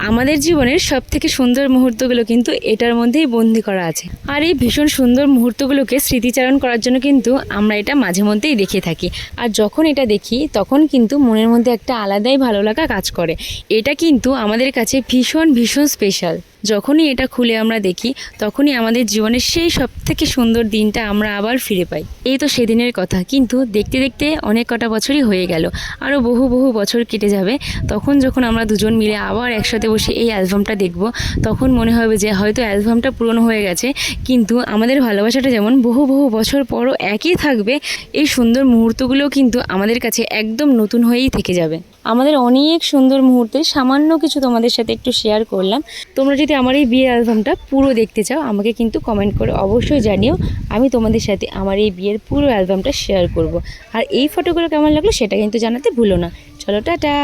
আমাদের জীবনের সবথেকে সুন্দর মুহূর্তগুলো কিন্তু এটার মধ্যেই বন্দি করা আছে। আর এই ভীষণ সুন্দর মুহূর্তগুলোকে স্মৃতিচারণ করার জন্য কিন্তু আমরা এটা মাঝে মধ্যেই দেখে থাকি। আর যখন এটা দেখি তখন কিন্তু মনের মধ্যে একটা আলাদাই ভালো লাগা কাজ করে। এটা কিন্তু আমাদের কাছে ভীষণ ভীষণ স্পেশাল। যখনই এটা খুলে আমরা দেখি তখনই আমাদের জীবনের সেই সবথেকে সুন্দর দিনটা আমরা আবার ফিরে পাই। এই তো সেদিনের কথা, কিন্তু দেখতে দেখতে অনেক কটা বছরই হয়ে গেল, আরও বহু বহু বছর কেটে যাবে। তখন যখন আমরা দুজন মিলে আবার একসাথে বসে এই অ্যালবামটা দেখব, তখন মনে হবে যে হয়তো অ্যালবামটা পুরনো হয়ে গেছে, কিন্তু আমাদের ভালোবাসাটা যেমন বহু বহু বছর পরও একই থাকবে, এই সুন্দর মুহূর্তগুলোও কিন্তু আমাদের কাছে একদম নতুন হয়েই থেকে যাবে। আমাদের অনেক সুন্দর মুহূর্তে সামান্য কিছু তোমাদের সাথে একটু শেয়ার করলাম। তোমরা যদি আমার এই বিয়ের অ্যালবামটা পুরো দেখতে চাও, আমাকে কিন্তু কমেন্ট করে অবশ্যই জানিও। আমি তোমাদের সাথে আমার এই বিয়ের পুরো অ্যালবামটা শেয়ার করব। আর এই ফটোগুলো কেমন লাগলো সেটা কিন্তু জানাতে ভুলো না। চলো, টাটা।